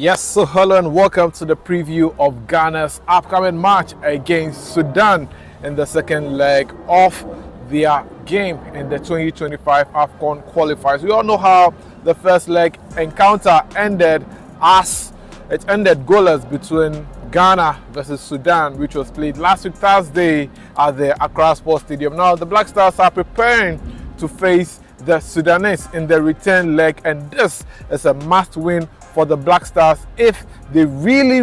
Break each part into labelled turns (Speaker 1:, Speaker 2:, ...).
Speaker 1: Yes, so hello and welcome to the preview of Ghana's upcoming match against Sudan in the second leg of their game in the 2025 AFCON qualifiers. We all know how the first leg encounter ended, as it ended goalless between Ghana versus Sudan, which was played last week Thursday at the Accra Sports Stadium. Now the Black Stars are preparing to face the Sudanese in the return leg, and this is a must win for the Black Stars if they really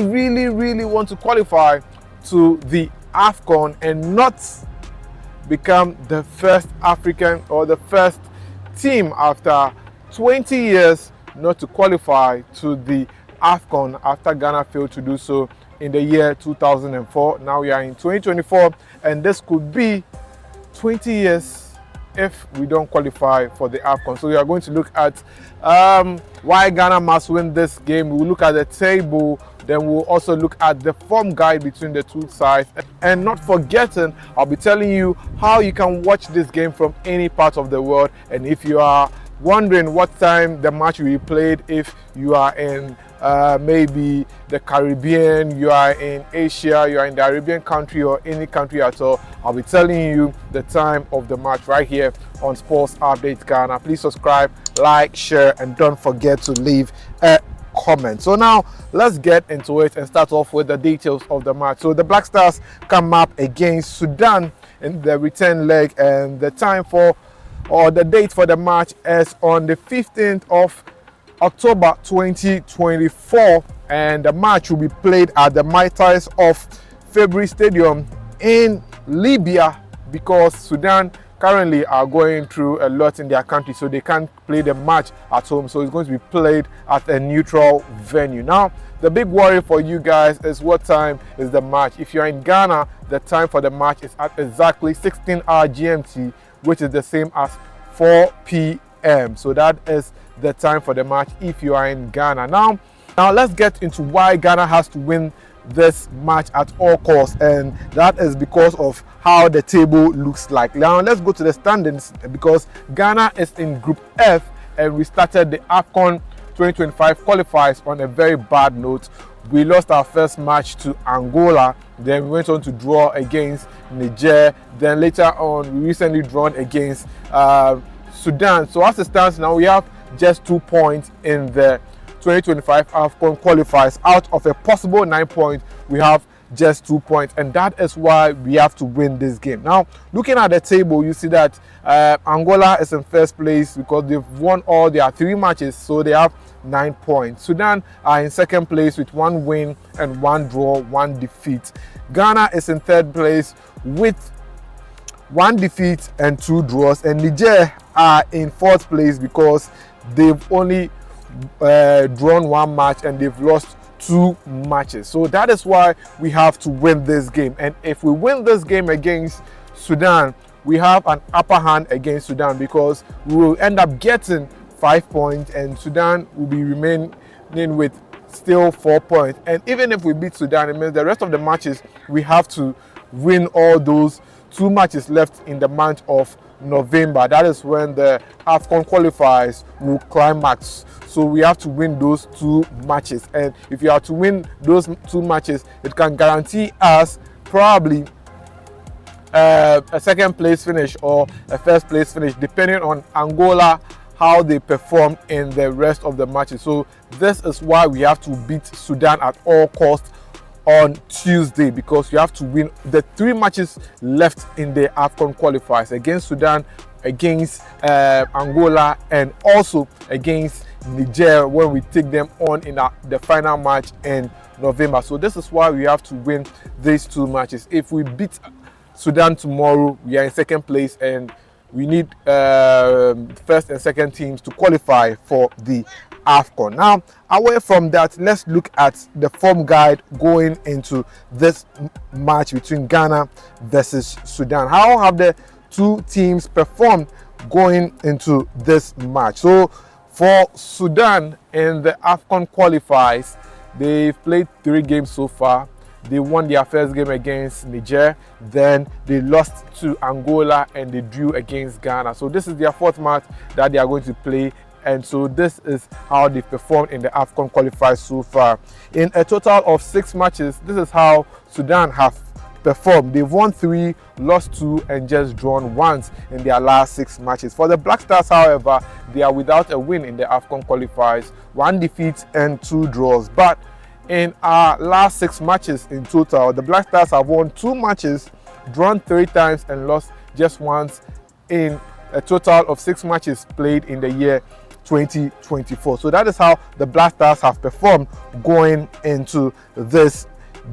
Speaker 1: want to qualify to the AFCON and not become the first African or the first team after 20 years not to qualify to the AFCON after Ghana failed to do so in the year 2004. Now we are in 2024 and this could be 20 years if we don't qualify for the AFCON. So we are going to look at why Ghana must win this game. We'll look at the table, then we'll also look at the form guide between the two sides. And not forgetting, I'll be telling you how you can watch this game from any part of the world. And if you are wondering what time the match will be played, if you are in maybe the Caribbean, you are in Asia, you are in the Arabian country or any country at all, I'll be telling you the time of the match right here on Sports Update Ghana. Please subscribe, like, share, and don't forget to leave a comment. So now let's get into it and start off with the details of the match. So the Black Stars come up against Sudan in the return leg, and the time for or the date for the match is on the 15th of October 2024, and the match will be played at the Mitres of February Stadium in Libya because Sudan currently are going through a lot in their country, so they can't play the match at home, so it's going to be played at a neutral venue. Now the big worry for you guys is what time is the match. If you're in Ghana, the time for the match is at exactly 16-hour GMT, which is the same as 4 p.m. So that is the time for the match if you are in Ghana. Now let's get into why Ghana has to win this match at all costs, and that is because of how the table looks like. Now let's go to the standings, because Ghana is in Group F and we started the AFCON 2025 qualifiers on a very bad note. We lost our first match to Angola, then we went on to draw against Niger, then later on we recently drawn against Sudan. So as it stands now, we have just 2 points in the 2025 AFCON qualifiers. Out of a possible 9 points, we have just 2 points, and that is why we have to win this game. Now looking at the table, you see that Angola is in first place because they've won all their 3 matches, so they have 9 points. Sudan are in second place with 1 win and 1 draw, 1 defeat. Ghana is in third place with 1 defeat and 2 draws, and Niger are in fourth place because they've only drawn 1 match and they've lost 2 matches. So that is why we have to win this game, and if we win this game against Sudan, we have an upper hand against Sudan because we will end up getting 5 points and Sudan will be remaining with still 4 points. And even if we beat Sudan, it means the rest of the matches we have to win all those 2 matches left in the month of November. That is when the AFCON qualifiers will climax. So we have to win those 2 matches, and if you are to win those 2 matches, it can guarantee us probably a second place finish or a first place finish, depending on Angola, how they perform in the rest of the matches. So this is why we have to beat Sudan at all costs on Tuesday, because you have to win the 3 matches left in the AFCON qualifiers against Sudan, against Angola, and also against Niger when we take them on in the final match in November. So this is why we have to win these 2 matches. If we beat Sudan tomorrow, we are in second place, and we need first and second teams to qualify for the AFCON. Now, away from that, let's look at the form guide going into this match between Ghana versus Sudan. How have the 2 teams performed going into this match? So for Sudan in the AFCON qualifiers, they've played 3 games so far. They won their first game against Niger, then they lost to Angola, and they drew against Ghana. So this is their 4th match that they are going to play And so this is how they've performed in the AFCON qualifiers so far. In a total of 6 matches, this is how Sudan have performed. They've won 3, lost 2, and just drawn once in their last 6 matches. For the Black Stars, however, they are without a win in the AFCON qualifiers, 1 defeat and 2 draws. But in our last 6 matches in total, the Black Stars have won 2 matches, drawn 3 times, and lost just once in a total of 6 matches played in the year 2024. So that is how the Black Stars have performed going into this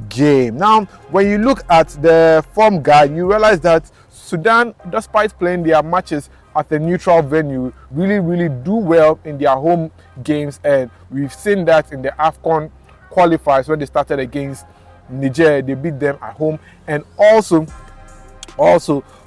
Speaker 1: game. Now, when you look at the form guide, you realize that Sudan, despite playing their matches at a neutral venue, really do well in their home games, and we've seen that in the AFCON qualifiers when they started against Niger. They beat them at home, and also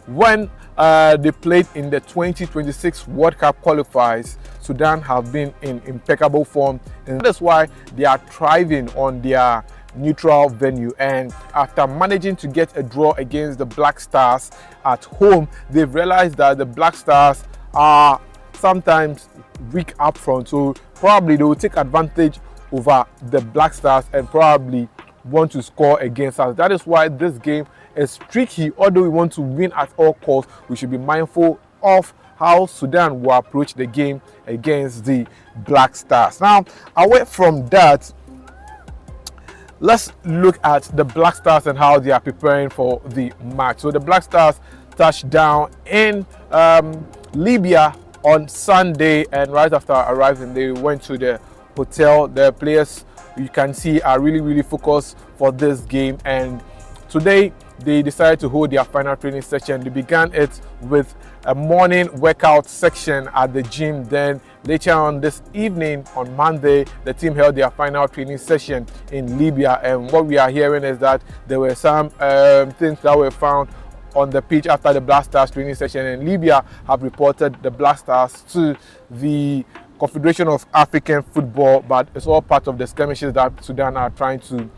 Speaker 1: when they played in the 2026 World Cup qualifiers, Sudan have been in impeccable form, and that's why they are thriving on their neutral venue. And after managing to get a draw against the Black Stars at home, they've realized that the Black Stars are sometimes weak up front, so probably they will take advantage over the Black Stars and probably want to score against us. That is why this game is tricky. Although we want to win at all costs, we should be mindful of how Sudan will approach the game against the Black Stars. Now, away from that, let's look at the Black Stars and how they are preparing for the match. So the Black Stars touched down in Libya on Sunday, and right after arriving, they went to the hotel. The players, you can see, are really focused for this game, and today they decided to hold their final training session. They began it with a morning workout section at the gym. Then later on this evening, on Monday, the team held their final training session in Libya. And what we are hearing is that there were some things that were found on the pitch after the Black Stars training session, and Libya have reported the Black Stars to the Confederation of African Football, but it's all part of the skirmishes that Sudan are trying to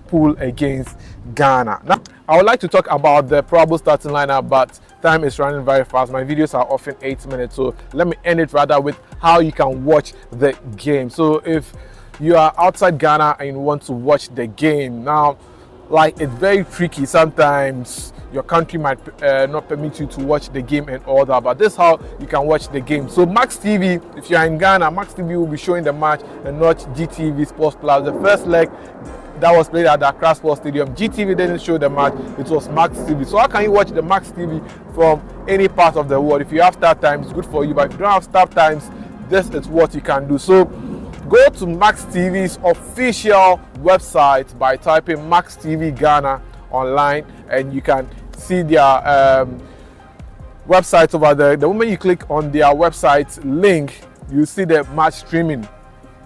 Speaker 1: pull against Ghana. Now, I would like to talk about the probable starting lineup, but time is running very fast. My videos are often 8 minutes, so let me end it rather with how you can watch the game. So if you are outside Ghana and you want to watch the game, now, like, it's very tricky. Sometimes your country might not permit you to watch the game and all that, but this is how you can watch the game. So Max TV, if you are in Ghana, Max TV will be showing the match and not GTV Sports Plus. The first leg that was played at the Accra Sports Stadium, GTV didn't show the match, it was Max TV. So how can you watch the Max TV from any part of the world? If you have start times, it's good for you, but if you don't have start times, this is what you can do. So go to Max TV's official website by typing Max TV Ghana online, and you can see their website over there. The moment you click on their website link, you see the match streaming.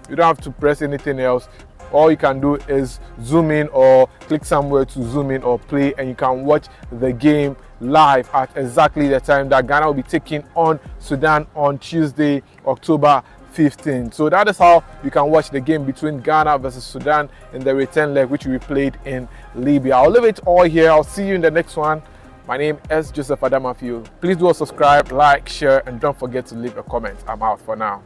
Speaker 1: You don't have to press anything else. All you can do is zoom in or click somewhere to zoom in or play, and you can watch the game live at exactly the time that Ghana will be taking on Sudan on Tuesday, October 15th. So that is how you can watch the game between Ghana versus Sudan in the return leg, which will be played in Libya. I'll leave it all here. I'll see you in the next one. My name is Joseph Adamafiu. Please do subscribe, like, share, and don't forget to leave a comment. I'm out for now.